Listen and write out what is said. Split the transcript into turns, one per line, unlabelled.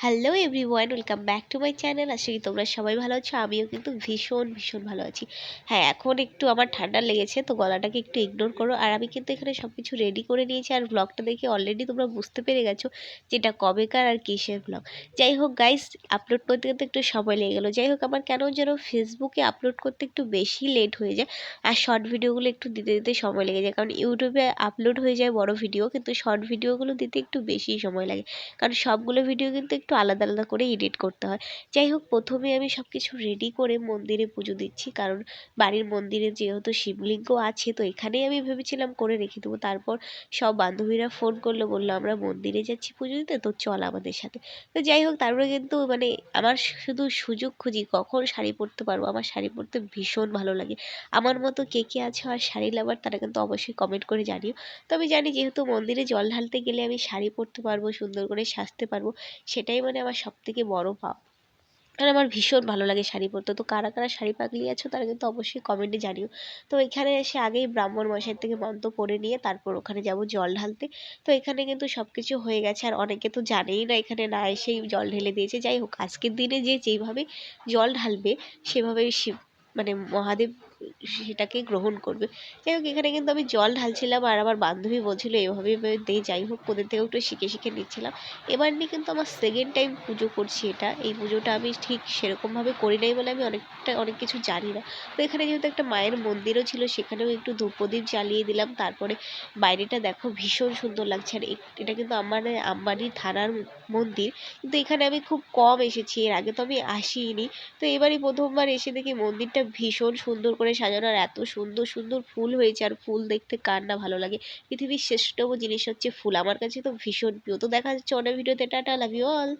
Hello everyone, welcome back to my channel. আশা করি তোমরা সবাই ভালো আছো। আমিও কিন্তু ভীষণ ভীষণ ভালো আছি। হ্যাঁ, এখন একটু আমার ঠান্ডা লেগেছে, তো গলাটাকে একটু ইগনোর করো। আর আমি কিন্তু এখানে সব কিছু রেডি করে নিয়েছি, আর ব্লগটা দেখে অলরেডি তোমরা বুঝতে পেরে গেছো যেটা কবেকার আর কিসের ব্লগ। যাই হোক গাইস, আপলোড করতে কিন্তু একটু সময় লেগে গেলো। যাই হোক, আমার কেন যেন ফেসবুকে আপলোড করতে একটু বেশি লেট হয়ে যায়, আর শর্ট ভিডিওগুলো একটু দিতে দিতে সময় লেগে যায়। কারণ ইউটিউবে আপলোড হয়ে যায় বড় ভিডিও, কিন্তু শর্ট ভিডিওগুলো দিতে একটু বেশি সময় লাগে, কারণ সবগুলো ভিডিও কিন্তু একটু আলাদা আলাদা করে এডিট করতে হয়। যাই হোক, প্রথমে আমি সব কিছু রেডি করে মন্দিরে পুজো দিচ্ছি, কারণ বাড়ির মন্দিরে যেহেতু শিবলিঙ্গ আছে, তো এখানেই আমি ভেবেছিলাম করে রেখে দেবো। তারপর সব বান্ধবীরা ফোন করলো, বললো আমরা মন্দিরে যাচ্ছি পুজো দিতে, তো চল আমাদের সাথে। তো যাই হোক, তারপরে কিন্তু আমার শুধু সুযোগ খুঁজি কখন শাড়ি পরতে পারবো। আমার শাড়ি পরতে ভীষণ ভালো লাগে। আমার মতো কে কে আছে আর শাড়ি লাভার, তারা কিন্তু অবশ্যই কমেন্ট করে জানিও। তো আমি জানি যেহেতু মন্দিরে জল ঢালতে গেলে আমি শাড়ি পরতে পারবো, সুন্দর করে সাজতে পারবো, সেটাই আমার সবথেকে বড় পাওয়া। আর আমার ভীষণ ভালো লাগে শাড়ি পরতে। তো কারা কারা শাড়ি পাগলি আছো তারা কিন্তু অবশ্যই কমেন্টে জানিও। তো এখানে এসে আগেই ব্রাহ্মণ মশাই থেকে মন্ত্র পড়ে নিয়ে তারপর ওখানে যাব জল ঢালতে। তো এখানে কিন্তু সব কিছু হয়ে গেছে, আর অনেকে তো জানেই না, এখানে না এসেই জল ঢেলে দিয়েছে। যাই হোক, আজকের দিনে যে যেইভাবে জল ঢালবে সেভাবেই শিব মহাদেব সেটাকে গ্রহণ করবে। যাই হোক, এখানে কিন্তু আমি জল ঢালছিলাম, আর আমার বান্ধবী বলছিল এভাবে এভাবে দে। যাই হোক, ওদের থেকেও একটু শিখে শিখে নিচ্ছিলাম। এবার নিয়ে কিন্তু আমার সেকেন্ড টাইম পুজো করছি এটা। এই পুজোটা আমি ঠিক সেরকমভাবে করি নাই বলে আমি অনেক কিছু জানি না। তো এখানে যেহেতু একটা মায়ের মন্দিরও ছিল, সেখানেও একটু ধূপ প্রদীপ জ্বালিয়ে দিলাম। তারপরে বাইরেটা দেখো ভীষণ সুন্দর লাগছে। আর এটা কিন্তু আমবাড়ি থানার মন্দির, কিন্তু এখানে আমি খুব কম এসেছি, এর আগে তো আমি আসিনি। তো এবারই প্রথমবার এসে দেখি মন্দিরটা ভীষণ সুন্দর করে সাজানো, আর এত সুন্দর সুন্দর ফুল হয়েছে। আর ফুল দেখতে কার না ভালো লাগে। পৃথিবীর শ্রেষ্ঠতম জিনিস হচ্ছে ফুল, আমার কাছে তো ভীষণ প্রিয়। তো দেখা যাচ্ছে অনেক ভিডিওতে। টাটা, লাভ ইউ অল।